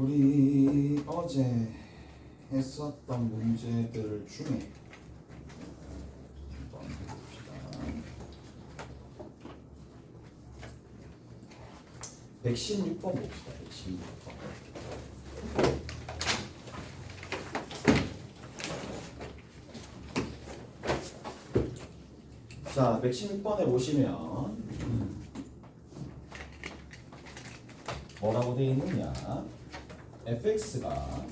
우리 어제 했었던 문제들 중에 한번 해봅시다. 116번 봅시다. 116번. 자, 116번에 보시면 뭐라고 되어 있느냐? fx가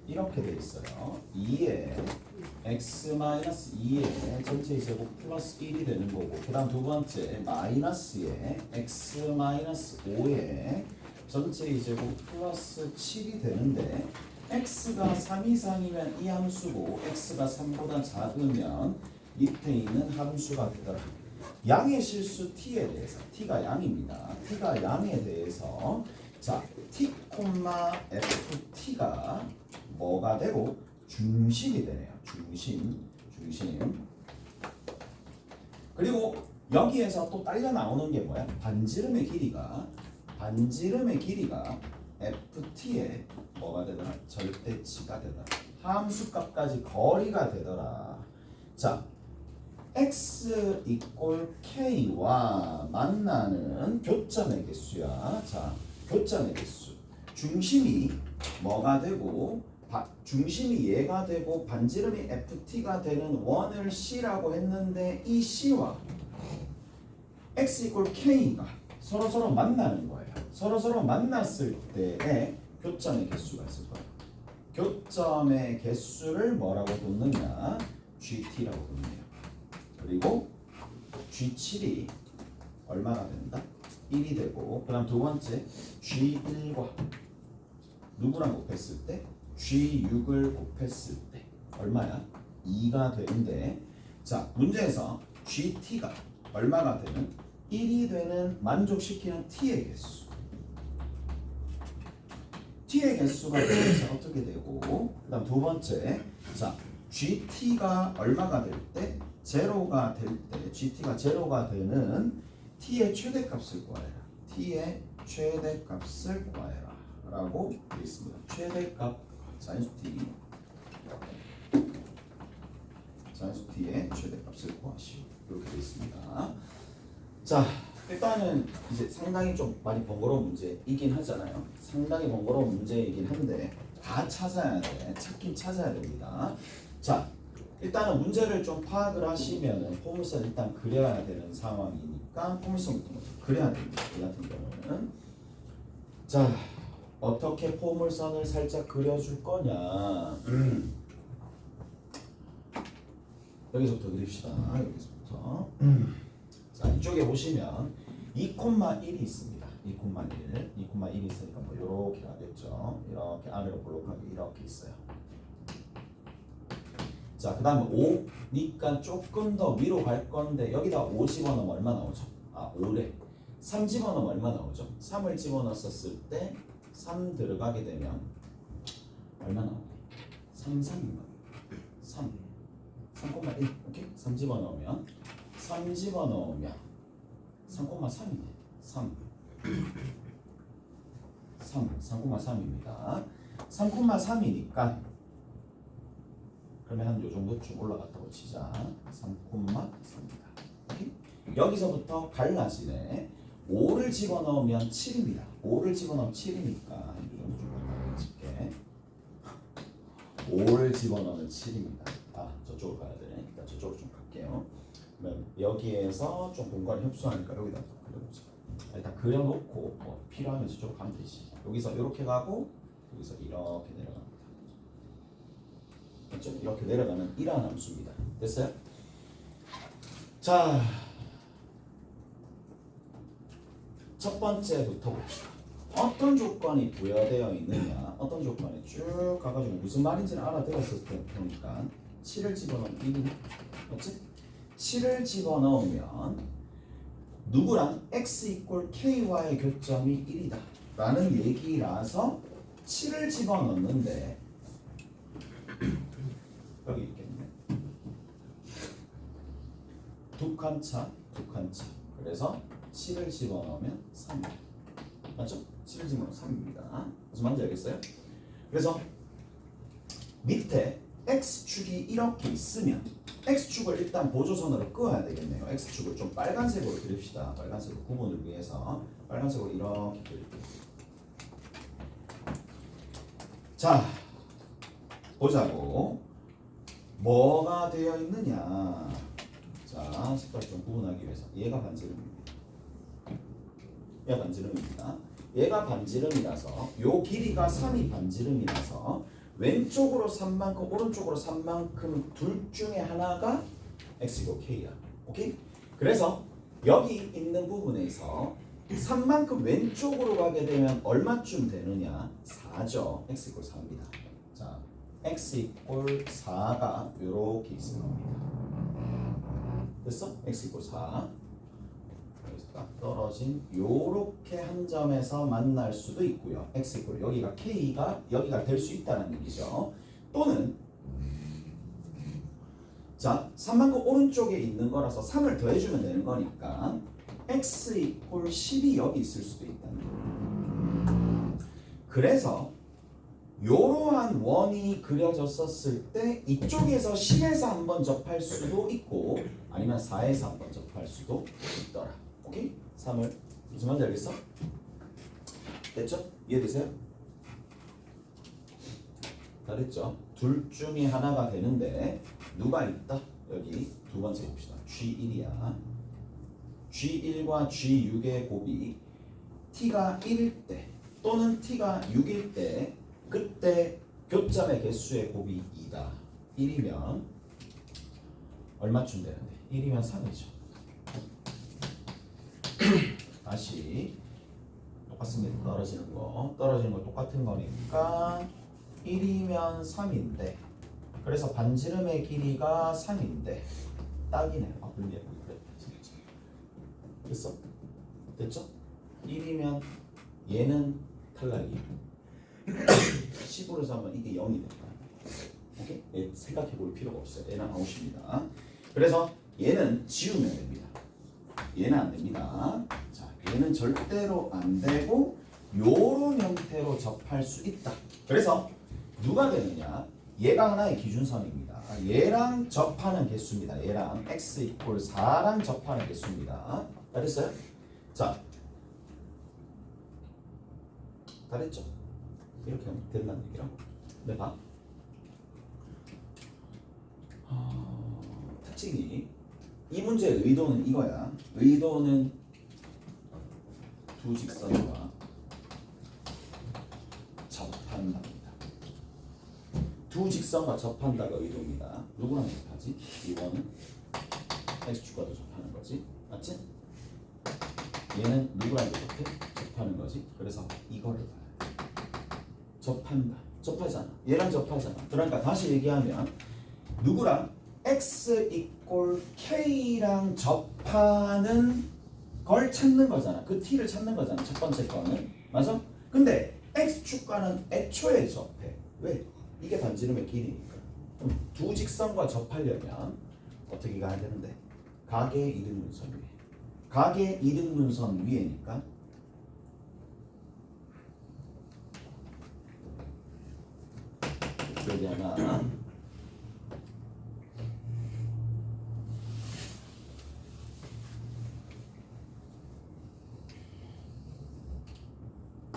이렇게 되어 있어요. 2에 x-2의 전체 제곱 플러스 1이 되는 거고, 그 다음 두 번째 마이너스에 x-5의 전체 제곱 플러스 7이 되는데, x가 3 이상이면 이 함수고 x가 3보다 작으면 밑에 있는 함수가 되더라. 양의 실수 t에 대해서, t가 양입니다. t가 양에 대해서 자, t, ft가 뭐가 되고 중심이 되네요. 중심. 그리고 여기에서 또 딸려 나오는 게 뭐야? 반지름의 길이가 ft의 뭐가 되더라? 절대치가 되더라. 함수값까지 거리가 되더라. 자, x 이꼴 k와 만나는 교점의 개수야. 자, 교점의 개수. 중심이 뭐가 되고 중심이 얘가 되고 반지름이 ft가 되는 원을 c라고 했는데, 이 c와 x 이꼴 k가 서로 만나는 거예요. 서로 만났을 때에 교점의 개수가 있을 거예요. 교점의 개수를 뭐라고 뒀느냐? gt라고 뒀네요. 그리고 G7이 얼마나 된다? 1이 되고, 그 다음 두 번째 G1과 누구랑 곱했을 때? G6을 곱했을 때 얼마야? 2가 되는데, 자, 문제에서 GT가 얼마가 되는? 1이 되는 만족시키는 T의 개수. T의 개수가 되면서 어떻게 되고, 그 다음 두 번째, 자, GT가 얼마가 될 때? 제로가 될 때, GT가 제로가 되는 T의 최대값을 구하여라. T의 최대값을 구하여라 라고 되어 있습니다. 최대값 사인수 T의 최대값을 구하시오. 이렇게 되어 있습니다. 자, 일단은 이제 상당히 좀 많이 번거로운 문제이긴 하잖아요. 상당히 번거로운 문제이긴 한데 다 찾아야 돼. 찾긴 찾아야 됩니다. 자, 일단은 문제를 좀 파악을 하시면은 포물선 일단 그려야 되는 상황이니까 포물선부터 먼저 그려야 됩니다. 이 같은 경우는 자, 어떻게 포물선을 살짝 그려줄 거냐? 여기서부터 그립시다. 여기서부터. 자, 이쪽에 보시면 2,1이 있습니다. 2,1이 있으니까 뭐 이렇게 가겠죠. 이렇게 아래로 볼록하게 이렇게 있어요. 자, 그 다음에 5니까 조금 더 위로 갈 건데, 여기다 5 집어넣으면 얼마 나오죠? 아, 5래. 3 집어넣으면 얼마 나오죠? 3을 집어넣었을 때 3 들어가게 되면 얼마 나오게? 3,3인가? 3,1. 오케이? 3 집어넣으면 3,3이네. 3,3입니다. 3,3이니까 그러면 한 요 정도쯤 올라갔다고 치자. 3,3입니다. 여기서부터 갈라지네. 5를 집어넣으면 7입니다. 5를 집어넣으면 7이니까 한 요 정도 좀 갈라질게. 5를 집어넣으면 7입니다. 아, 저쪽으로 가야 되네. 일단 저쪽으로 좀 갈게요. 그러면 여기에서 좀 공간이 협소하니까 여기다 그려보자. 일단 그려놓고 뭐 필요하면 저쪽으로 가면 되지. 여기서 이렇게 가고 여기서 이렇게 내려갑니다. 그렇죠? 이렇게 내려가는 이러한 함수입니다. 됐어요? 자, 첫 번째부터 봅시다. 어떤 조건이 부여되어 있느냐? 어떤 조건이 쭉 가가지고 무슨 말인지는 알아들었을 테니까 7을 집어넣으면 1이네. 맞지? 7을 집어넣으면 누구랑 x 이꼴 ky와의 교점이 1이다 라는 얘기라서 7을 집어넣는데 여기 있겠네. 두 칸 차. 그래서 7을 집어넣으면 3. 맞죠? 11증으로 3입니다. 무슨 말인지 알겠어요? 그래서 밑에 x축이 이렇게 있으면 x축을 일단 보조선으로 끄어야 되겠네요. x축을 좀 빨간색으로 그립시다. 빨간색으로 구분을 위해서 빨간색으로 이렇게 그릴게요. 자, 보자고. 뭐가 되어 있느냐. 자, 색깔 좀 구분하기 위해서 얘가 반지름입니다. 얘가 반지름입니다. 얘가 반지름이라서 요 길이가 3이 반지름이라서 왼쪽으로 3만큼 오른쪽으로 3만큼 둘 중에 하나가 x이고 k야. 오케이? 그래서 여기 있는 부분에서 3만큼 왼쪽으로 가게 되면 얼마쯤 되느냐? 4죠. x 이퀄 4입니다. 자, x 이퀄 4가 요렇게 있을 겁니다. 됐어? x 이퀄 4. 그래서 딱 떨어진 요렇게 한 점에서 만날 수도 있고요. x 이퀄 여기가 k가 여기가 될 수 있다는 얘기죠. 또는 자, 3만큼 오른쪽에 있는 거라서 3을 더해주면 되는 거니까 x 이퀄 10이 여기 있을 수도 있다는 거예요. 그래서 요러한 원이 그려졌었을 때 이쪽에서 10에서 한번 접할 수도 있고 아니면 4에서 한번 접할 수도 있더라. 오케이? 3을 무슨 말인지 알겠어? 됐죠? 이해되세요? 다 됐죠? 둘 중에 하나가 되는데 누가 있다? 여기 두 번째 봅시다. G1이야. G1과 G6의 곱이 T가 1일 때 또는 T가 6일 때 그때 교점의 개수의 곱이 2다. 1이면 얼마쯤 되는데? 1이면 3이죠. 다시 똑같습니다. 떨어지는 거 똑같은 거니까 1이면 3인데 그래서 반지름의 길이가 3인데 딱이네. 아, 불리하고 그래. 됐어? 됐죠? 1이면 얘는 탈락이에요. 10으로 하면 이게 0이 된다. 오케이? 얘 생각해 볼 필요가 없어요. 얘는 아웃입니다. 그래서 얘는 지우면 됩니다. 얘는 안 됩니다. 자, 얘는 절대로 안 되고 요런 형태로 접할 수 있다. 그래서 누가 되느냐? 얘가 하나의 기준선입니다. 얘랑 접하는 개수입니다. 얘랑 x 이퀄 4랑 접하는 개수입니다. 다 됐어요? 자, 다 됐죠? 이렇게 하면 된다는 얘기라. 네, 봐. 특징이 이 문제의 의도는 이거야. 의도는 두 직선과 접한답니다. 두 직선과 접한다가 의도입니다. 누구랑 접하지? 이거는 x축과도 접하는 거지. 맞지? 얘는 누구랑 접해? 접하는 거지. 그래서 이거를 봐야 돼. 접한다. 접하잖아. 얘랑 접하잖아. 그러니까 다시 얘기하면 누구랑 x 이퀄 k랑 접하는 걸 찾는 거잖아. 그 t를 찾는 거잖아. 첫 번째 거는. 맞아? 근데 x축과는 애초에 접해. 왜? 이게 반지름의 길이니까. 그럼 두 직선과 접하려면 어떻게 가야 되는데? 각의 이등분선 위에. 각의 이등분선 위에니까 여기 하나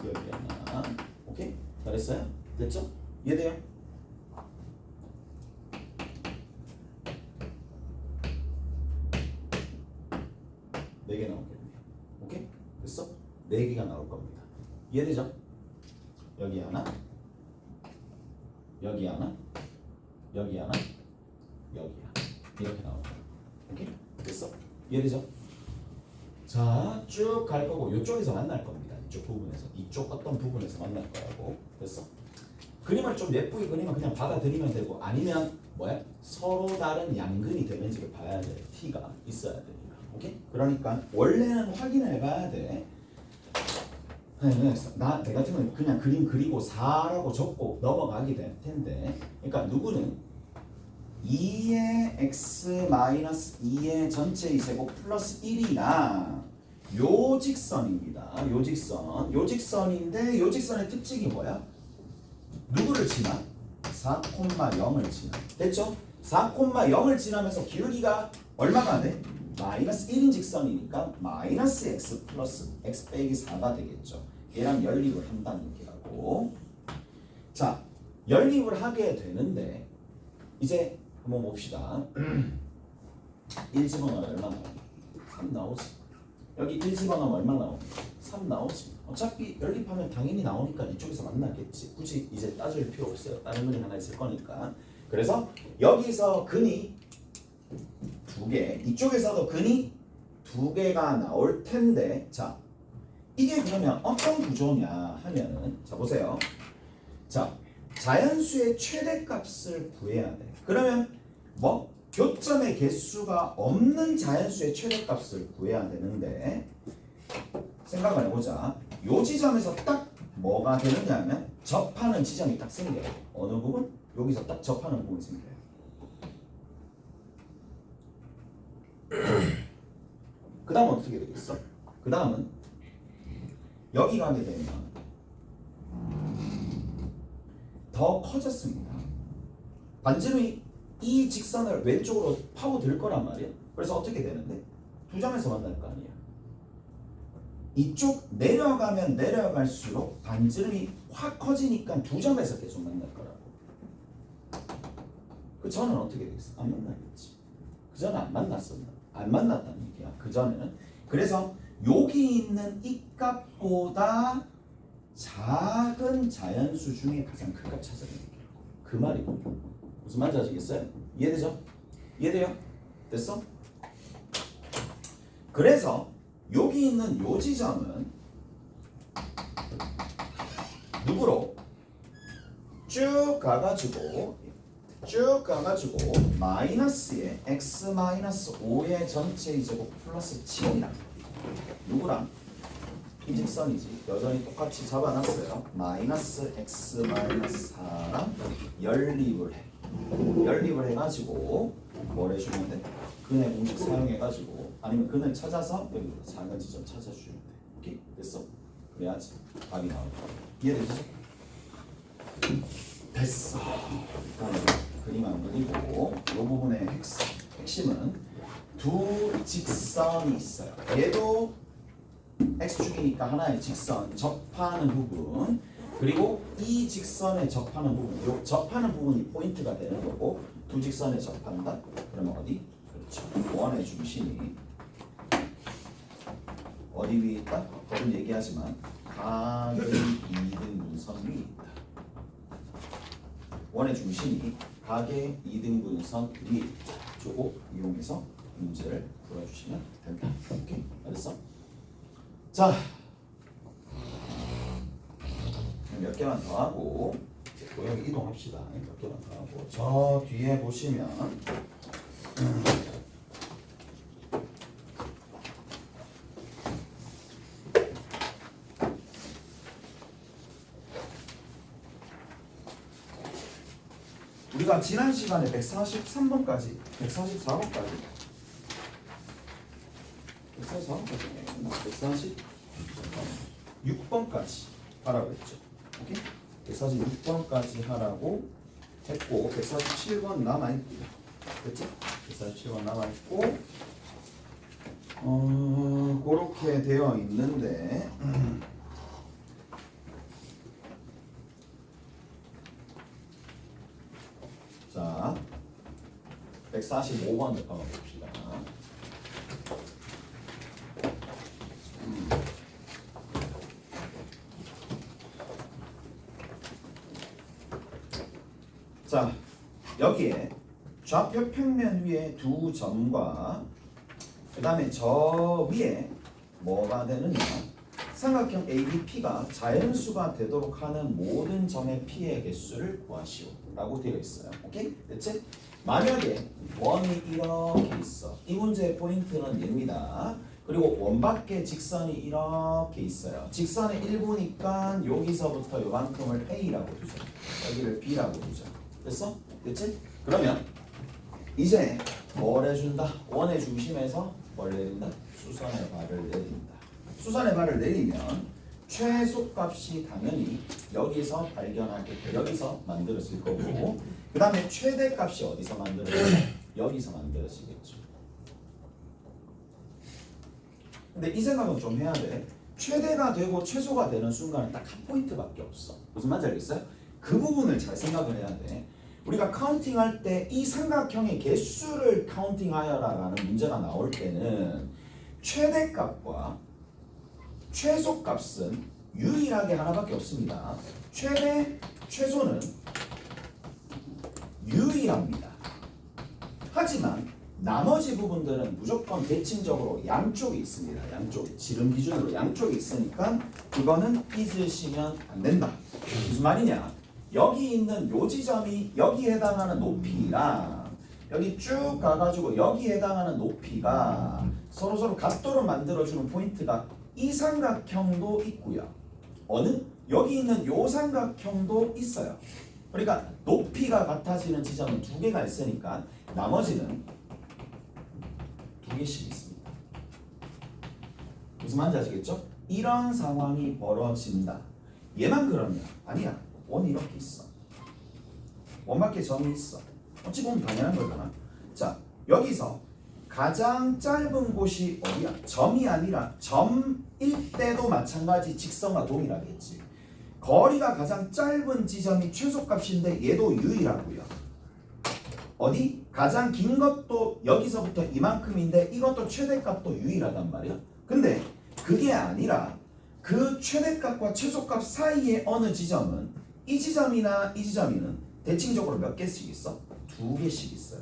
여기 하나. 오케이? 잘했어요? 됐죠? 이해돼요? 네 개 나오겠네요. 오케이? 됐어? 네 개가 나올 겁니다. 이해되죠? 여기 하나, 여기 하나, 여기 하나, 여기 하나 이렇게 나올 거예요. 오케이? 됐어? 이해되죠? 자, 쭉 갈 거고 이쪽에서 만날 겁니다. 이쪽 부분에서 이쪽 어떤 부분에서 만날 거라고. 됐어? 그림을 좀 예쁘게 그리면 그냥 받아들이면 되고 아니면 뭐야? 서로 다른 양근이 되는지를 봐야 돼. t가 있어야 되니까. 오케이? 그러니까 원래는 확인해 봐야 돼. 내 같으면 그냥 그림 그리고 4라고 적고 넘어가게 될 텐데 그러니까 누구는 2의 x 마이너스 2의 전체의 제곱 플러스 1이나 요 직선입니다. 요 직선. 요 직선인데 요 직선의 특징이 뭐야? 누구를 지나? 4,0을 지나. 됐죠? 4,0을 지나면서 기울기가 얼마가 돼? 마이너스 1인 직선이니까 마이너스 x 플러스 x 빼기 4가 되겠죠. 얘랑 연립을 한다는 얘기라고. 자, 연립을 하게 되는데 이제 한번 봅시다. 1 집어넣으면 얼마 나오니? 3 나오지. 여기 1 집어넣으면 얼마 나오니? 3 나오지. 어차피 연립하면 당연히 나오니까 이쪽에서 만나겠지. 굳이 이제 따질 필요 없어요. 다른 그림 하나 있을 거니까. 그래서 여기서 근이 2개, 이쪽에서도 근이 2개가 나올 텐데, 자, 이게 그러면 어떤 구조냐 하면은, 자 보세요. 자, 자연수의 최대값을 구해야 돼. 그러면 뭐 교점의 개수가 없는 자연수의 최대값을 구해야 되는데, 생각을 해보자. 요 지점에서 딱 뭐가 되느냐 하면 접하는 지점이 딱 생겨요. 어느 부분? 여기서 딱 접하는 부분이 생겨요. 그 다음 어떻게 되겠어? 그 다음은 여기 가게 되면 더 커졌습니다. 반지름이 이 직선을 왼쪽으로 파고들 거란 말이야. 그래서 어떻게 되는데? 두 점에서 만날 거 아니야. 이쪽 내려가면 내려갈수록 반지름이 확 커지니까 두 점에서 계속 만날 거라고. 그 전은 어떻게 되겠어? 안 만나겠지. 그 전은 안 만났었나? 안 만났다는 얘기야. 그 전에는. 그래서 여기 있는 이 값보다 작은 자연수 중에 가장 큰 값 찾아내는 얘기라고. 그 말이고. 무슨 말인지 아시겠어요? 이해되죠? 이해돼요? 됐어? 그래서 여기 있는 요 지점은 누구로? 쭉 가가지고 마이너스에 x 마이너스 5의 전체 제곱 플러스 7이랑 누구랑? 이 직선이지. 여전히 똑같이 잡아놨어요. 마이너스 x 마이너스 4랑 연립을 해. 연립을 해가지고 뭘 해주면 돼? 근의 공식 사용해가지고 아니면 근을 찾아서 여기 작은 지점 찾아주면 돼. 오케이? 됐어? 그래야지 답이 나올 거야. 이해되지? 됐어. 그다음에 그림 안 그리고 이 부분의 핵심은 두 직선이 있어요. 얘도 x축이니까 하나의 직선 접하는 부분, 그리고 이 직선에 접하는 부분, 요 접하는 부분이 포인트가 되는 거고, 두 직선에 접한다? 그러면 어디? 그렇죠. 원의 중심이 어디 위에 있다? 거듭 얘기하지만 각의 2등분선 위에 있다. 원의 중심이 각의 2등분선 위에 있다. 저거 이용해서 문제를 풀어주시면 된다. 오케이? 알았어? 자, 몇 개만 더 하고 고양 이동합시다. 몇 개만 더 하고 저 뒤에 보시면 우리가 지난 시간에 143번까지 144번까지 146번까지 하라고 했죠. 오케이? 146번까지 하라고 했고 147번 남아있고요. 그치? 147번 남아있고 그렇게 되어 있는데 자 145번을 봐봅시다. 자, 여기에 좌표 평면 위에 두 점과 그 다음에 저 위에 뭐가 되느냐, 삼각형 ABP가 자연수가 되도록 하는 모든 점의 P의 개수를 구하시오 라고 되어 있어요. 오케이? 됐지? 만약에 원이 이렇게 있어. 이 문제의 포인트는 얘입니다. 그리고 원밖에 직선이 이렇게 있어요. 직선의 일부니까 여기서부터 요만큼을 A라고 두자. 여기를 B라고 두자. 됐어? 됐지? 그러면 이제 뭘 해준다? 원의 중심에서 뭘 내린다? 수선의 발을 내린다. 수선의 발을 내리면 최소값이 당연히 여기서 발견하게 여기서 만들어질 거고 그 다음에 최대값이 어디서 만들어지죠? 여기서 만들어지겠죠. 근데 이 생각은 좀 해야 돼. 최대가 되고 최소가 되는 순간은 딱 한 포인트밖에 없어. 무슨 말인지 알겠어요? 그 부분을 잘 생각을 해야 돼. 우리가 카운팅할 때 이 삼각형의 개수를 카운팅하여라라는 문제가 나올 때는 최대값과 최소값은 유일하게 하나밖에 없습니다. 최대, 최소는 유일합니다. 하지만 나머지 부분들은 무조건 대칭적으로 양쪽에 있습니다. 양쪽에 지름 기준으로 양쪽에 있으니까 그거는 잊으시면 안 된다. 무슨 말이냐? 여기 있는 요 지점이 여기에 해당하는 높이랑 여기 쭉 가가지고 여기에 해당하는 높이가 서로 각도를 만들어주는 포인트가 이 삼각형도 있고요. 어느? 여기 있는 요 삼각형도 있어요. 그러니까 높이가 같아지는 지점은 두 개가 있으니까 나머지는 두 개씩 있습니다. 무슨 말인지 아시겠죠? 이런 상황이 벌어진다. 얘만 그러냐? 아니야. 원이 이렇게 있어. 원밖에 점이 있어. 어찌 보면 당연한 거잖아. 자, 여기서 가장 짧은 곳이 어디야? 점이 아니라 점일 때도 마찬가지 직선과 동일하겠지. 거리가 가장 짧은 지점이 최소값인데 얘도 유일하고요. 어디? 가장 긴 것도 여기서부터 이만큼인데 이것도 최대값도 유일하단 말이야. 근데 그게 아니라 그 최대값과 최소값 사이의 어느 지점은 이 지점이나 이 지점이는 대칭적으로 몇 개씩 있어? 두 개씩 있어요.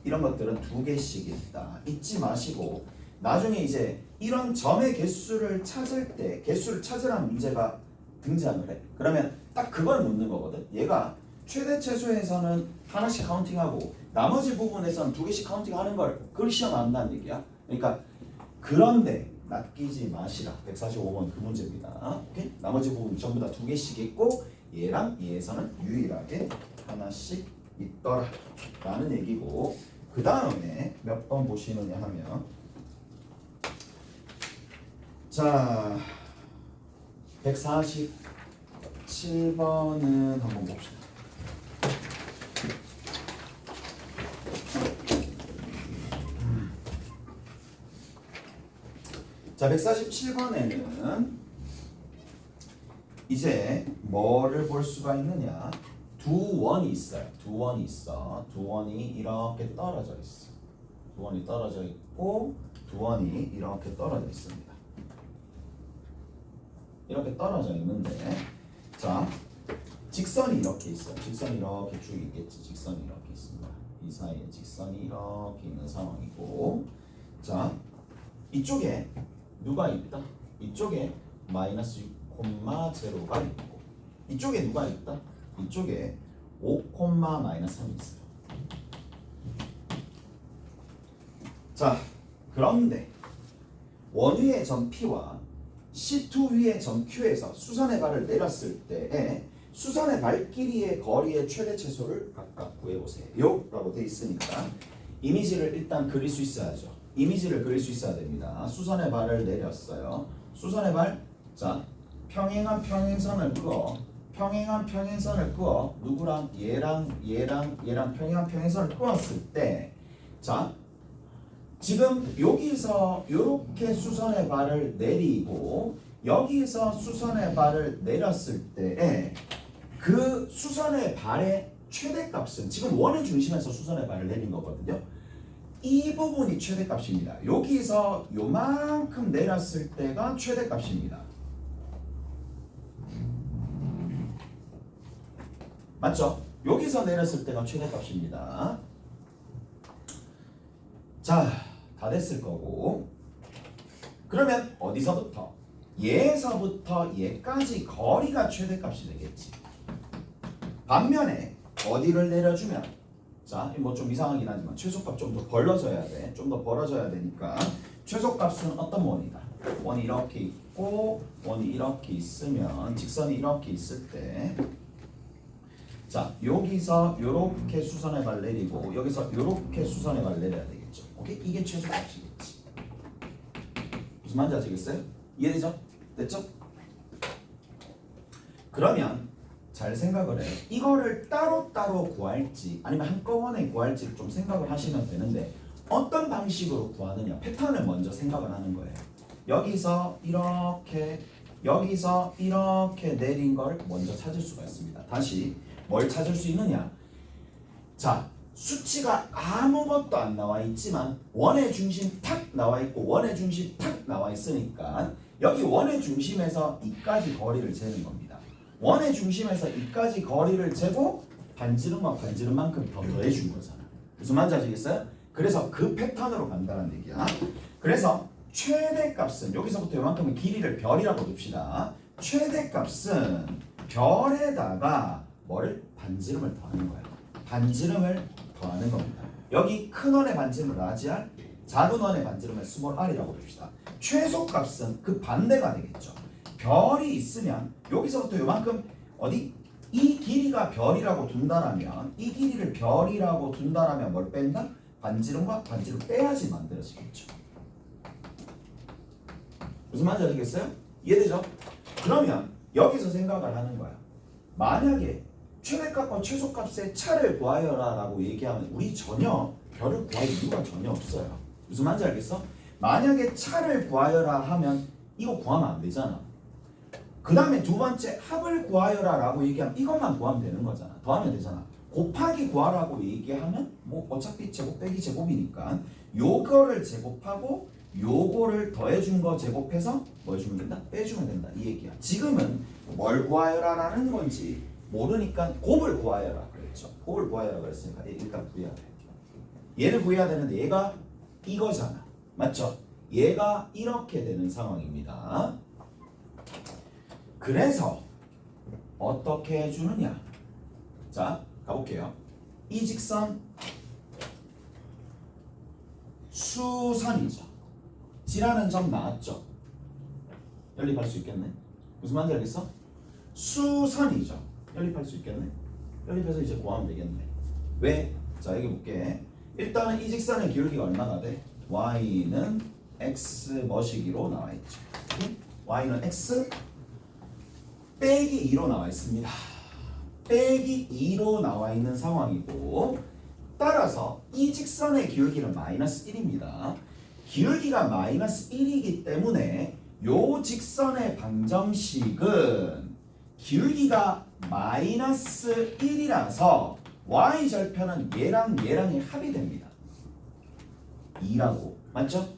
이런 것들은 두 개씩 있다. 잊지 마시고 나중에 이제 이런 점의 개수를 찾을 때 개수를 찾으라는 문제가 등장을 해. 그러면 딱 그걸 묻는 거거든. 얘가 최대 최소에서는 하나씩 카운팅하고 나머지 부분에서는 두 개씩 카운팅하는 걸 그걸 시험 안 한다는 얘기야. 그러니까 그런데 낚이지 마시라. 145번 그 문제입니다. 오케이? 나머지 부분 전부 다 두 개씩 있고 얘랑 얘에서는 유일하게 하나씩 있더라 라는 얘기고 그 다음에 몇 번 보시느냐 하면 자 147번은 한번 봅시다. 자 147번에는 이제 뭐를 볼 수가 있느냐? 두 원이 있어요. 두 원이 있어. 두 원이 이렇게 떨어져 있어. 두 원이 떨어져 있고 두 원이 이렇게 떨어져 있습니다. 이렇게 떨어져 있는데 자 직선이 이렇게 있어요. 직선이 이렇게 쭉 있겠지. 직선이 이렇게 있습니다. 이 사이에 직선이 이렇게 있는 상황이고 자 이쪽에 누가 있다? 이쪽에 마이너스 6,0가 있고 이쪽에 누가 있다? 이쪽에 5, 마이너스 3이 있어요. 자 그런데 원위의 점 P와 C2 위의 점 Q에서 수선의 발을 내렸을 때에 수선의 발길이의 거리의 최대 최소를 각각 구해보세요 라고 돼 있으니까 이미지를 일단 그릴 수 있어야죠. 이미지를 그릴 수 있어야 됩니다. 수선의 발을 내렸어요. 수선의 발, 자 평행한 평행선을 그어 평행한 평행선을 그어 누구랑 얘랑 평행한 평행선을 그었을 때 자 지금 여기서 이렇게 수선의 발을 내리고 여기서 수선의 발을 내렸을 때에 그 수선의 발의 최대값은 지금 원의 중심에서 수선의 발을 내린 거거든요. 이 부분이 최대값입니다. 여기서 요만큼 내렸을 때가 최대값입니다. 맞죠? 여기서 내렸을 때가 최대값입니다. 자, 다 됐을 거고 그러면 어디서부터? 얘에서부터 얘까지 거리가 최대값이 되겠지. 반면에 어디를 내려주면 자, 뭐 좀 이상하긴 하지만 최소값 좀 더 벌어져야 돼. 좀 더 벌어져야 되니까 최소값은 어떤 원이다? 원이 이렇게 있고 원이 이렇게 있으면 직선이 이렇게 있을 때 자, 여기서 요렇게 수선의 발 내리고 여기서 요렇게 수선의 발 내려야 되겠죠. 오케이? 이게 최소값이겠지. 무슨 말인지 아시겠어요? 이해되죠? 됐죠? 그러면 잘 생각을 해. 이거를 따로따로 구할지 아니면 한꺼번에 구할지를 좀 생각을 하시면 되는데 어떤 방식으로 구하느냐 패턴을 먼저 생각을 하는 거예요. 여기서 이렇게 여기서 이렇게 내린 걸 먼저 찾을 수가 있습니다. 다시 뭘 찾을 수 있느냐? 자, 수치가 아무것도 안 나와 있지만 원의 중심 탁 나와 있고 원의 중심 탁 나와 있으니까 여기 원의 중심에서 이까지 거리를 재는 겁니다. 원의 중심에서 이까지 거리를 재고 반지름과 반지름만큼 더 더해준 거잖아. 무슨 말인지 아시겠어요? 그래서 그 패턴으로 간다는 얘기야. 그래서 최대값은 여기서부터 이만큼의 길이를 별이라고 둡시다. 최대값은 별에다가 뭐를? 반지름을 더하는 거야. 반지름을 더하는 겁니다. 여기 큰 원의 반지름을 라지 R, 작은 원의 반지름을 스몰 r이라고 봅시다. 최소값은 그 반대가 되겠죠. 별이 있으면 여기서부터 요만큼 어디? 이 길이가 별이라고 둔다라면 이 길이를 별이라고 둔다라면 뭘 뺀다? 반지름과 반지름 빼야지 만들어지겠죠. 무슨 말인지 아시겠어요? 이해되죠? 그러면 여기서 생각을 하는 거야. 만약에 최대값과 최소값의 차를 구하여라 라고 얘기하면 우리 전혀 별을 구할 이유가 전혀 없어요. 무슨 말인지 알겠어? 만약에 차를 구하여라 하면 이거 구하면 안 되잖아. 그 다음에 두 번째 합을 구하여라 라고 얘기하면 이것만 구하면 되는 거잖아. 더하면 되잖아. 곱하기 구하라고 얘기하면 뭐 어차피 제곱 빼기 제곱이니까 요거를 제곱하고 요거를 더해준 거 제곱해서 뭐 해주면 된다? 빼주면 된다 이 얘기야. 지금은 뭘 구하여라 라는 건지 모르니까 곱을 구하여라 그랬죠. 곱을 구하여라 그랬으니까 일단 구해야 돼. 얘를 구해야 되는데 얘가 이거잖아. 맞죠? 얘가 이렇게 되는 상황입니다. 그래서 어떻게 해주느냐? 자, 가볼게요. 이 직선 수선이죠. G라는 점 나왔죠? 연립할 수 있겠네. 무슨 말인지 알겠어? 수선이죠. 연립할 수 있겠네. 연립해서 이제 구하면 되겠네. 왜? 자, 여기 볼게. 일단은 이 직선의 기울기가 얼마나 돼? y는 x 머시기로 나와 있죠. y는 x 빼기 2로 나와 있습니다. 빼기 2로 나와 있는 상황이고 따라서 이 직선의 기울기는 마이너스 1입니다. 기울기가 마이너스 1이기 때문에 요 직선의 방정식은 기울기가 마이너스 1이라서 y절편은 얘랑 얘랑의 합이 됩니다. 2라고 맞죠?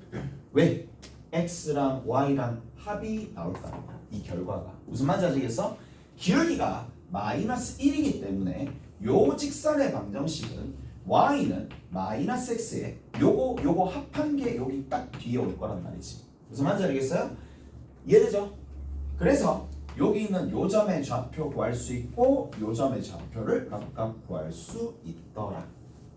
왜? x랑 y랑 합이 나올까? 이 결과가 무슨 말인지 아시겠어? 기울기가 마이너스 1이기 때문에 요 직선의 방정식은 y는 마이너스 x에 요거 합한 게 여기 딱 뒤에 올 거란 말이지. 무슨 말인지 알겠어요? 이해되죠? 그래서 여기 있는 요 점의 좌표 구할 수 있고 요 점의 좌표를 각각 구할 수 있더라.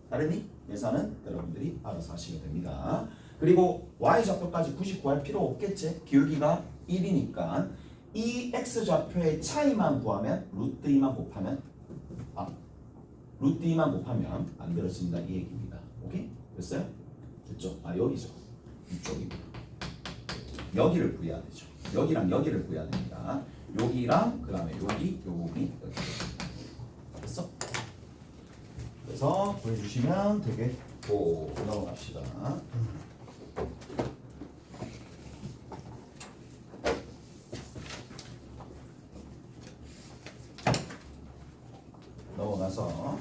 다르니? 예산은 여러분들이 알아서 하시게 됩니다. 그리고 y 좌표까지 굳이 구할 필요 없겠지? 기울기가 1이니까 이 x 좌표의 차이만 구하면 루트 2만 곱하면 루트 2만 곱하면 만들어진다 이 얘기입니다. 오케이? 됐어요? 됐죠? 여기죠. 이쪽이고 여기를 구해야 되죠. 여기랑 여기를 구해야 됩니다. 여기랑 그 다음에 여기 요 부분이 여기 됐어? 그래서 보여주시면 되겠고 넘어갑시다. 넘어가서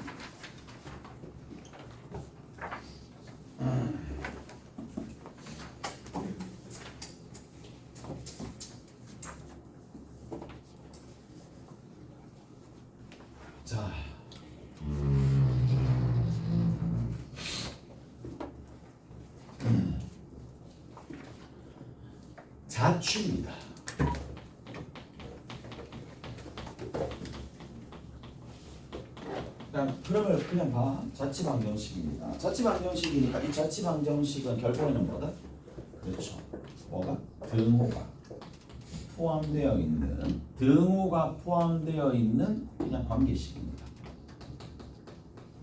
자 자취입니다. 그러면 그냥 봐. 자취방정식입니다. 자취방정식이니까 이 자취방정식은 결국에는 뭐다? 그렇죠. 뭐가? 등호가 포함되어 있는 그냥 관계식입니다.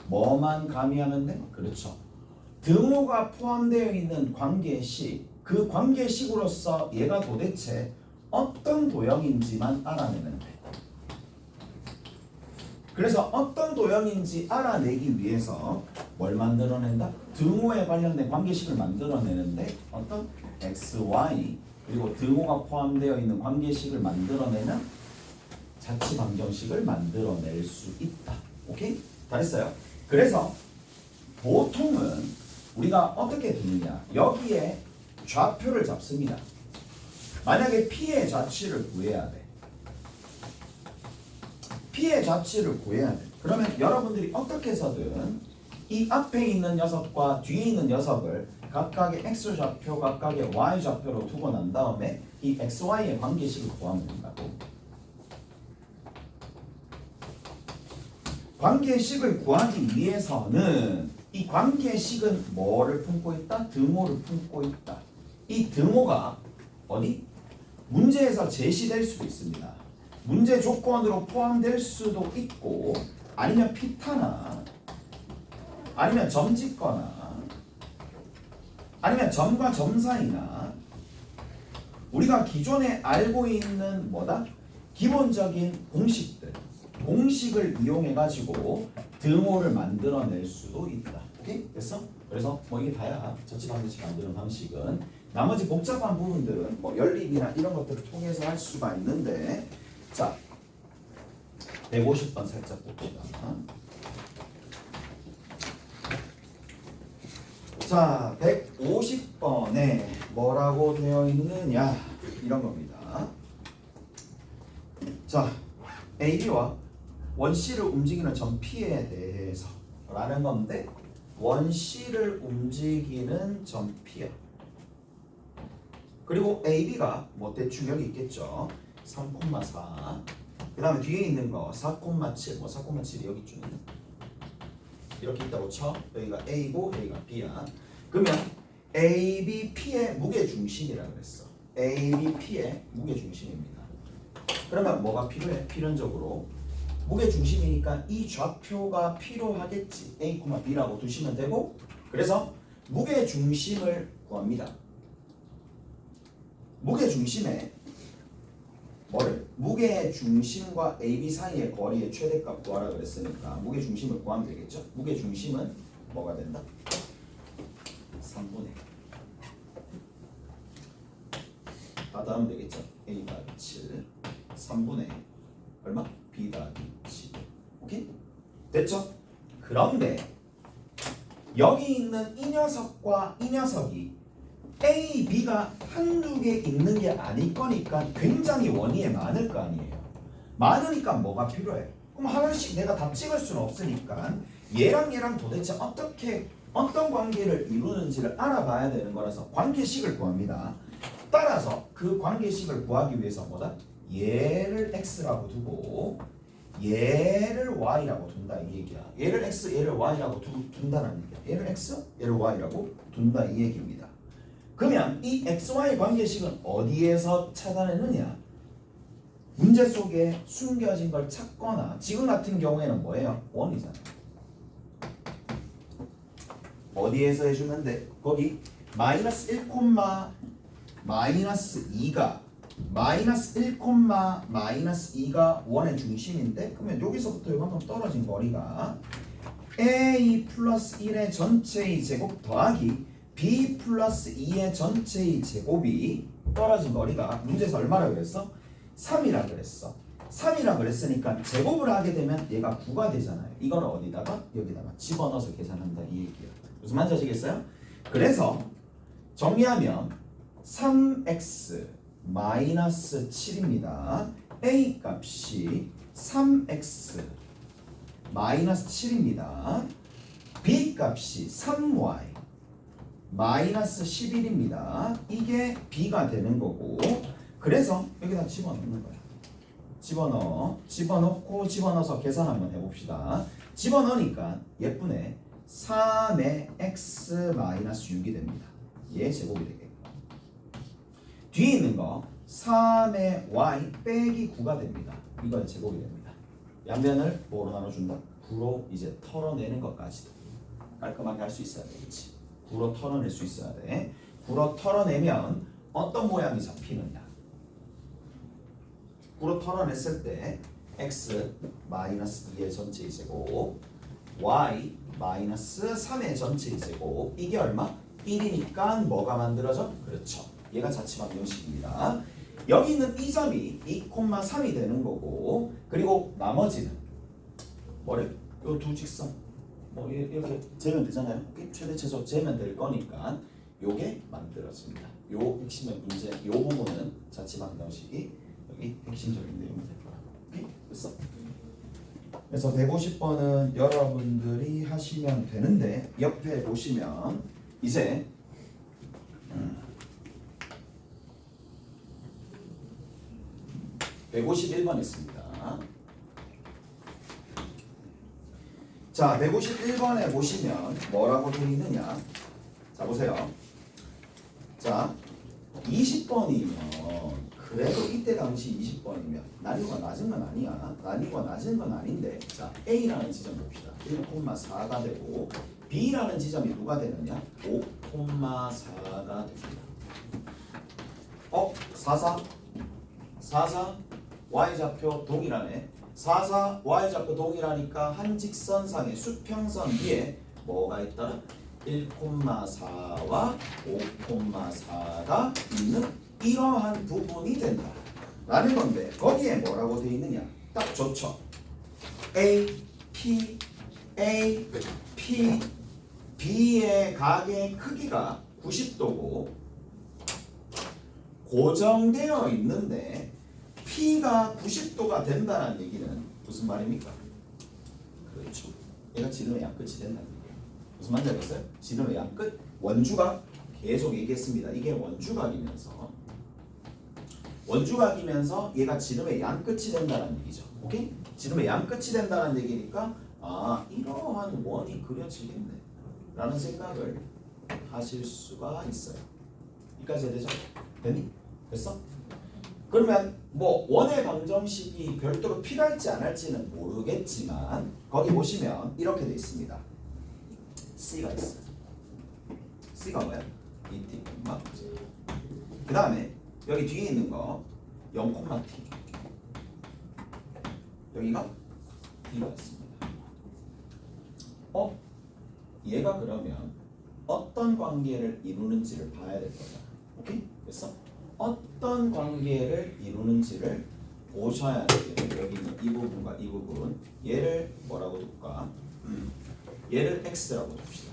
뭐만 가미하면 돼? 그렇죠. 등호가 포함되어 있는 관계식 그 관계식으로서 얘가 도대체 어떤 도형인지만 알아내면 돼. 그래서 어떤 도형인지 알아내기 위해서 뭘 만들어낸다? 등호에 관련된 관계식을 만들어내는데 어떤 XY 그리고 등호가 포함되어 있는 관계식을 만들어내는 자치 방정식을 만들어낼 수 있다. 오케이? 다 됐어요? 그래서 보통은 우리가 어떻게 두느냐? 여기에 좌표를 잡습니다. 만약에 P의 좌치를 구해야 돼. P의 좌치를 구해야 돼. 그러면 여러분들이 어떻게 해서든 이 앞에 있는 녀석과 뒤에 있는 녀석을 각각의 X좌표, 각각의 Y좌표로 두고 난 다음에 이 XY의 관계식을 구하면 된다고. 관계식을 구하기 위해서는 이 관계식은 뭐를 품고 있다? 등호를 품고 있다. 이 등호가 어디? 문제에서 제시될 수도 있습니다. 문제 조건으로 포함될 수도 있고 아니면 피타나 아니면 점 짓거나 아니면 점과 점 사이나 우리가 기존에 알고 있는 뭐다? 기본적인 공식을 이용해 가지고 등호를 만들어낼 수도 있다. 오케이? 됐어? 그래서 뭐 이게 다야. 자치 방정식 만드는 방식은 나머지 복잡한 부분들은 뭐 연립이나 이런 것들을 통해서 할 수가 있는데 자 150번 살짝 봅시다. 자 150번에 뭐라고 되어 있느냐 이런 겁니다. 자 AB와 원C를 움직이는 점 P에 대해서 라는 건데 원C를 움직이는 점 P야. 그리고 AB가 뭐 대충 여기 있겠죠. 3,4 그 다음에 뒤에 있는 거 4,7 뭐 4,7이 여기쯤 이렇게 있다고 쳐. 여기가 A고 여기가 B야. 그러면 ABP의 무게중심이라 그랬어. ABP의 무게중심입니다. 그러면 뭐가 필요해? 필연적으로 무게중심이니까 이 좌표가 필요하겠지. A, B라고 두시면 되고 그래서 무게중심을 구합니다. 무게중심에 뭐를? 무게중심과 AB 사이의 거리의 최대값 구하라 그랬으니까 무게중심을 구하면 되겠죠? 무게중심은 뭐가 된다? 3분의 다 더하면 되겠죠? A 더하기 7 3분의 얼마? B 더하기 7 오케이? 됐죠? 그런데 여기 있는 이 녀석과 이 녀석이 A, B가 한두 개 있는 게 아닐 거니까 굉장히 원위에 많을 거 아니에요. 많으니까 뭐가 필요해? 그럼 하나씩 내가 다 찍을 수는 없으니까 얘랑 도대체 어떤 관계를 이루는지를 알아봐야 되는 거라서 관계식을 구합니다. 따라서 그 관계식을 구하기 위해서 뭐다? 얘를 X라고 두고 얘를 Y라고 둔다 이 얘기야. 얘를 X, 얘를 Y라고 둔다는 얘기야. 얘를 X, 얘를 Y라고 둔다 이 얘기입니다. 그러면 이 XY 관계식은 어디에서 찾아내느냐? 문제 속에 숨겨진 걸 찾거나 지금 같은 경우에는 뭐예요? 원이잖아. 어디에서 해주면 돼? 거기 마이너스 1, 마이너스 2가 마이너스 1, 마이너스 2가 원의 중심인데 그러면 여기서부터 이만큼 떨어진 거리가 A 플러스 1의 전체의 제곱 더하기 B 플러스 2의 전체의 제곱이 떨어진 거리가 문제에서 얼마라 그랬어? 3이라 그랬어. 3이라 그랬으니까 제곱을 하게 되면 얘가 9가 되잖아요. 이거를 어디다가? 여기다가 집어넣어서 계산한다 이 얘기야. 무슨 말인지 아시겠어요? 그래서 정리하면 3x 마이너스 7입니다. A 값이 3x 마이너스 7입니다. B 값이 3y 마이너스 11입니다. 이게 B가 되는 거고 그래서 여기다 집어넣는 거야. 집어넣고 계산 한번 해봅시다. 집어넣으니까 예쁘네. 3의 x 마이너스 6이 됩니다. 얘 제곱이 되겠고 뒤에 있는 거 3의 y 빼기 9가 됩니다. 이거 제곱이 됩니다. 양변을 뭐로 나눠준다? 9로 이제 털어내는 것까지도 깔끔하게 할 수 있어야 되겠지. 9로 털어낼 수 있어야 돼. 불어 털어내면 어떤 모양이 잡히느냐. 불어 털어냈을 때 x 마이너스 2의 전체 제곱 y 마이너스 3의 전체 제곱 이게 얼마? 1이니까 뭐가 만들어져? 그렇죠. 얘가 자취방 형식입니다. 여기 있는 이 점이 2,3이 되는 거고 그리고 나머지는 뭐래? 요 두 직선 뭐 이렇게 재면 되잖아요. 최대 최소 재면 될 거니까 요게 만들어집니다. 요 핵심의 문제 요 부분은 자취방 형식이 여기 핵심적인 내용이 될 거라고. 오케이? 됐어? 그래서 150번은 여러분들이 하시면 되는데 옆에 보시면 이제 151번 있습니다. 자, 151번에 보시면 뭐라고 되어 있느냐? 자, 보세요. 자, 20번이면 그래도 이때 당시 20번이면 난이도가 낮은 건 아니야. 난이도가 낮은 건 아닌데 자, A라는 지점 봅시다. 1,4가 되고 B라는 지점이 누가 되느냐? 5,4가 됩니다. 44 Y좌표 동일하네. 44 Y좌표 동일하니까 한 직선상의 수평선 위에 뭐가 있더라? 1,4와 5,4가 있는 이러한 부분이 된다 라는 건데 거기에 뭐라고 되어 있느냐? 딱 좋죠. A, P, B의 각의 크기가 90도고 고정되어 있는데 P가 90도가 된다는 얘기는 무슨 말입니까? 그렇죠. 얘가 지름의 양끝이 된다는 얘기예요. 무슨 말인지 알겠어요? 지름의 양끝 원주각 계속 얘기했습니다. 이게 원주각이면서 얘가 지름의 양끝이 된다는 얘기죠. 오케이? 지름의 양끝이 된다는 얘기니까 아 이러한 원이 그려지겠네 라는 생각을 하실 수가 있어요. 여기까지 해야 되죠? 됐니? 됐어? 그러면 뭐 원의 방정식이 별도로 필요할지 안 할지는 모르겠지만 거기 보시면 이렇게 돼 있습니다. C가 있어요. C가 뭐야? 2t, 그 다음에 여기 뒤에 있는 거 0,t 여기가 D가 있습니다. 얘가 그러면 어떤 관계를 이루는지를 봐야 될 거야. 오케이? 됐어? 어떤 관계를 이루는지를 보셔야 돼요. 여기 있는 이 부분과 이 부분 얘를 뭐라고 둘까? 얘를 x라고 둡시다.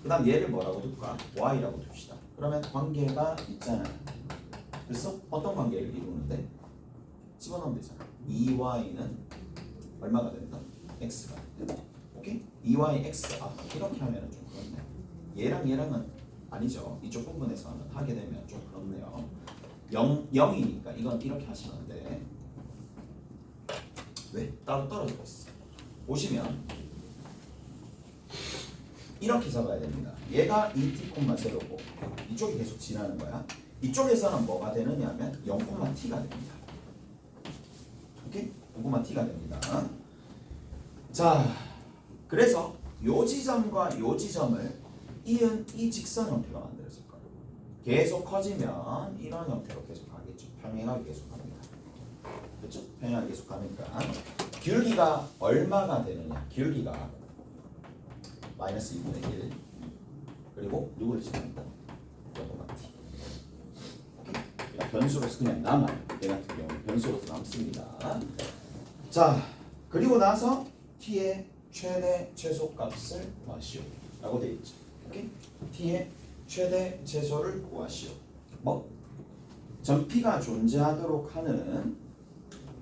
그 다음 얘를 뭐라고 둘까? y라고 둡시다. 그러면 관계가 있잖아요. 됐어? 어떤 관계를 이루는데? 집어넣으면 되잖아. 2y는 얼마가 된다? x가 된다. 오케이? 2y x 이렇게 하면 좀 그렇네. 얘랑 얘랑은 아니죠. 이쪽 부분에서는 하게 되면 좀 그렇네요. 0이니까 이건 이렇게 하시면 안 돼. 왜? 따로 떨어져 있어. 보시면 이렇게 잡아야 됩니다. 얘가 2t,0고 이쪽이 계속 지나는 거야. 이쪽에서는 뭐가 되느냐 하면 0,t가 됩니다. 오케이? 0,t가 됩니다. 자, 그래서 요 지점과 요 지점을 이은 이 직선 형태가 만들어질 거예요. 계속 커지면 이런 형태로 계속 가겠죠. 평행하게 계속 갑니다. 그렇죠? 평행하게 계속 가니까 기울기가 얼마가 되느냐? 기울기가 마이너스 2분의 1 그리고 누구를 지납니다? 0,t. 변수로서 그냥 남아요. 얘 같은 경우 변수로서 남습니다. 자, 그리고 나서 t의 최대 최소값을 구하시오 라고 되어 있죠. 오케이? t의 최대 최소를 구하시오. 뭐? 점 P가 존재하도록 하는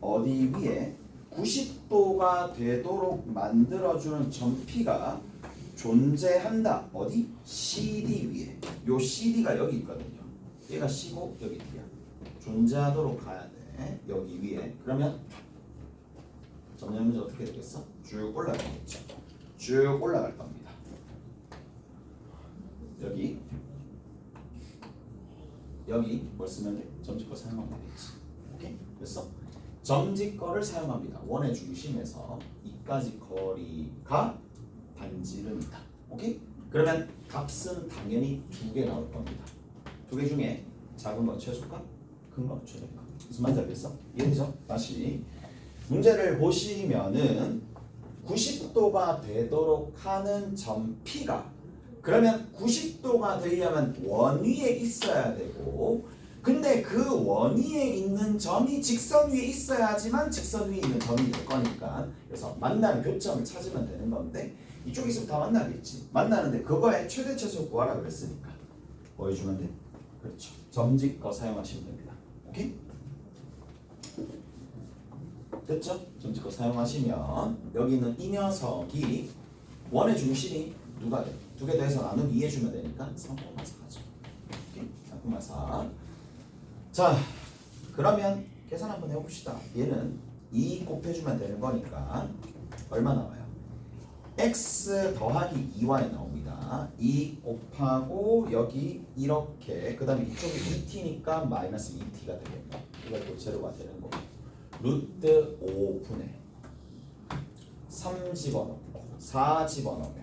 어디 위에 90도가 되도록 만들어주는 점 P가 존재한다. 어디? CD 위에. 요 CD가 여기 있거든요. 얘가 C고 여기 D야. 존재하도록 가야 돼. 여기 위에. 그러면 점점 문제 어떻게 되겠어? 쭉 올라가겠죠. 쭉 올라갈 겁니다. 여기 뭘 쓰면 돼? 점집거 사용하면 되겠지. 오케이? 됐어? 점집거를 사용합니다. 원의 중심에서 이까지 거리가 반지름이다. 오케이? 그러면 값은 당연히 2개 나올 겁니다. 2개 중에 작은 거 최소값, 큰 거 최대값. 무슨 말인지 알겠어? 이해되죠? 다시 문제를 보시면은 90도가 되도록 하는 점 P가, 그러면 90도가 되려면 원위에 있어야 되고, 근데 그 원위에 있는 점이 직선 위에 있어야지만 직선 위에 있는 점이 될 거니까, 그래서 만나는 교점을 찾으면 되는 건데, 이쪽에 있으면 다 만나겠지. 만나는데 그거의 최대 최소 구하라 그랬으니까 보여주면 돼. 그렇죠. 점집거 사용하시면 됩니다. 오케이? 됐죠? 점집거 사용하시면 여기는 이 녀석이 원의 중심이 누가 돼? 2개 더해서 나누기 2 해주면 되니까 3,4죠. 오케이? 3,4. 자, 그러면 계산 한번 해봅시다. 얘는 2 곱해주면 되는 거니까 얼마 나와요? x 더하기 2y 나옵니다. 2 곱하고 여기 이렇게, 그 다음에 이쪽이 2t니까 마이너스 2t가 되겠네. 이것도 제로가 되는 거고, 루트 5분의 3 집어넣고 4 집어넣으면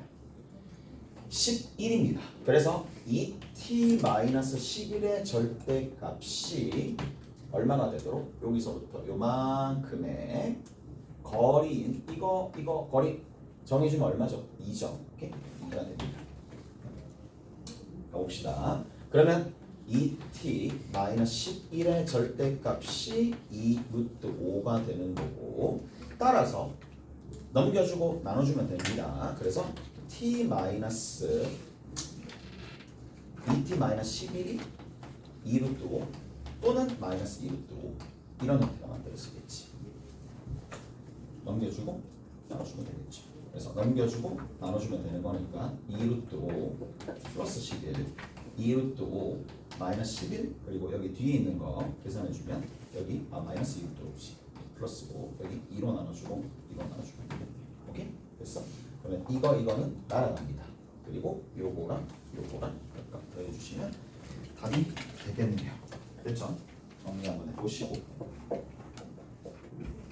11입니다. 그래서 2t 마이너스 11의 절대값이 얼마나 되도록, 여기서부터 요만큼의 거리인 이거 거리 정해주면 얼마죠? 2점. 오케이? 2가 됩니다. 가봅시다. 그러면 2t 마이너스 11의 절대값이 2 루트 5가 되는 거고, 따라서 넘겨주고 나눠주면 됩니다. 그래서 t 마이너스 2t 마이너스 11이 2 루트 5 또는 마이너스 2 루트 5 이런 형태가 만들어지겠지. 넘겨주고 나눠주면 되겠죠. 그래서 넘겨주고 나눠주면 되는 거니까 2 루트 5 플러스 11 2 루트 5 마이너스 11, 그리고 여기 뒤에 있는 거 계산해주면 여기 마이너스 2 루트 5 플러스 5, 여기 2로 나눠주고 이거 나눠주면 돼. 오케이? 됐어? 그러면 이거는 날아갑니다. 그리고 요거랑 각각 더해주시면 답이 되겠네요. 됐죠? 정리 한번 해보시고,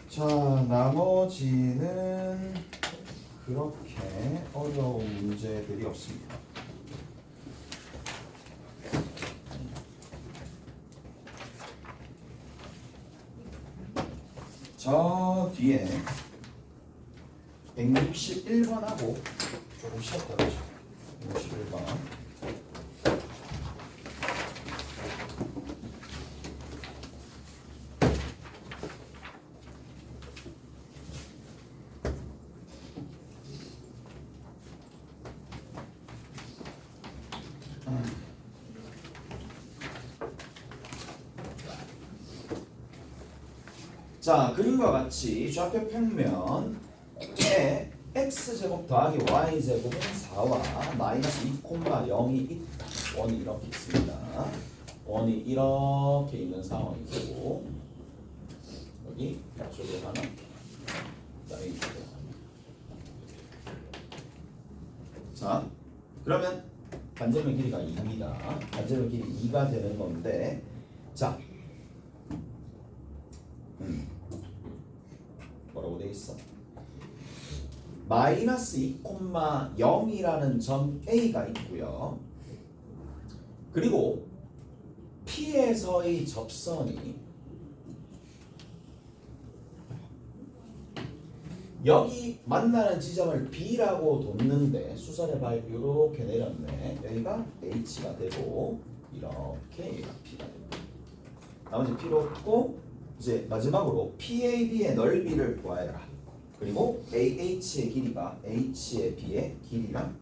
자, 나머지는 그렇게 어려운 문제들이 없습니다. 저 뒤에 161번하고 조금 쉬었다 그러죠. 161번. 자, 그림과 같이 좌표 평면에 x제곱 더하기 y제곱은 4와 마이너스 2, 0이 있다. 원이 이렇게 있습니다. 원이 이렇게 있는 상황이고, 여기 이쪽에 하나, 그다음에 이쪽에 하나. 자, 그러면 반지름 길이가 2입니다. 반지름 길이 2가 되는 건데, 자, 뭐라고 돼 있어? 마이너스 2, 0이라는 점 A가 있고요. 그리고 P에서의 접선이 여기 만나는 지점을 B라고 뒀는데, 수선의 발 이렇게 내렸네. 여기가 H가 되고 이렇게 얘가 P가 됩니다. 나머지 필요 없고, 이제 마지막으로 PAB의 넓이를 구하여라. 그리고 AH의 길이가 H의 B의 길이랑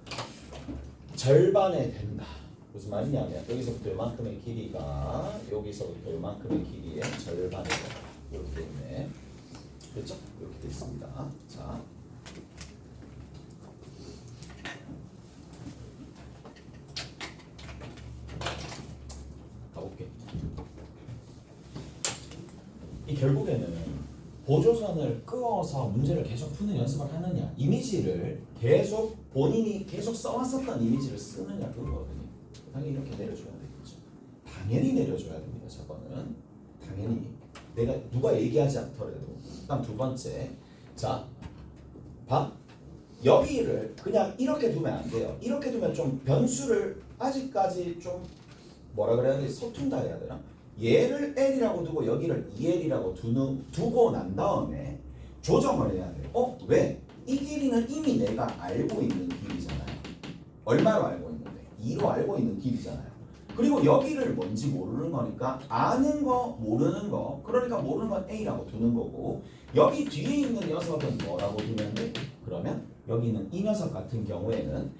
절반에 된다. 무슨 말이냐면 여기서부터 요만큼의 길이가 여기서부터 요만큼의 길이의 절반이 된다. 이렇게 돼 있네. 그렇죠? 이렇게 돼 있습니다. 자, 가볼게. 이 결국에는 보조선을 끄어서 문제를 계속 푸는 연습을 하느냐, 이미지를 계속 본인이 계속 써왔었던 이미지를 쓰느냐, 그거거든요. 당연히 이렇게 내려줘야 되겠죠. 당연히 내려줘야 됩니다. 저거는 당연히 누가 얘기하지 않더라도. 다음 두 번째, 자, 봐. 여기를 그냥 이렇게 두면 안 돼요. 이렇게 두면 좀 변수를 아직까지 좀 뭐라 그래야 되지? 서툰다 해야 되나? 얘를 L이라고 두고 여기를 2L이라고 두고 난 다음에 조정을 해야 돼요. 왜? 이 길이는 이미 내가 알고 있는 길이잖아요. 얼마로 알고 있는데? 2로 알고 있는 길이잖아요. 그리고 여기를 뭔지 모르는 거니까 아는 거, 모르는 거. 그러니까 모르는 건 A라고 두는 거고 여기 뒤에 있는 녀석은 뭐라고 두면 돼? 그러면 여기 있는 이 녀석 같은 경우에는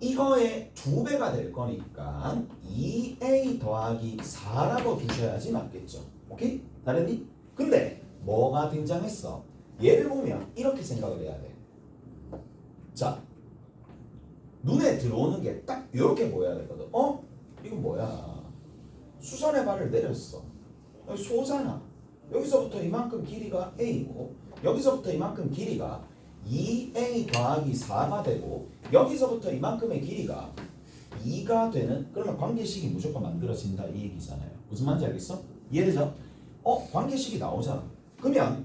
이거의 2배가 될 거니까 2A 더하기 4라고 두셔야지 맞겠죠. 오케이? 다르니? 근데 뭐가 등장했어? 얘를 보면 이렇게 생각을 해야 돼. 자, 눈에 들어오는 게 딱 이렇게 보여야 되거든. 이건 뭐야? 수선의 발을 내렸어. 여기 소잖아. 여기서부터 이만큼 길이가 A고 여기서부터 이만큼 길이가 2A 더하기 4가 되고 여기서부터 이만큼의 길이가 2가 되는 그러면 관계식이 무조건 만들어진다 이 얘기잖아요. 무슨 말인지 알겠어? 이해되죠? 관계식이 나오잖아. 그러면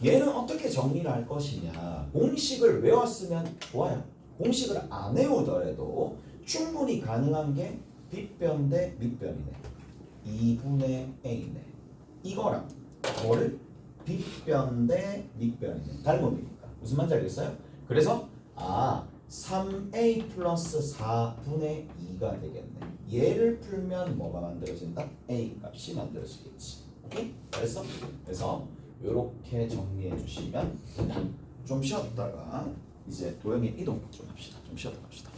얘는 어떻게 정리를 할 것이냐. 공식을 외웠으면 좋아요. 공식을 안 외우더라도 충분히 가능한 게 빗변 대 밑변이네. 2분의 A네. 이거랑 뭐를? 빗변 대 밑변이네. 닮음이니까. 무슨 말인지 알겠어요? 그래서 3A 플러스 4분의 2가 되겠네. 얘를 풀면 뭐가 만들어진다? A 값이 만들어지겠지. 오케이? 알았어? 그래서 이렇게 정리해 주시면 된다. 좀 쉬었다가 이제 도형의 이동 좀 합시다. 좀 쉬었다 갑시다.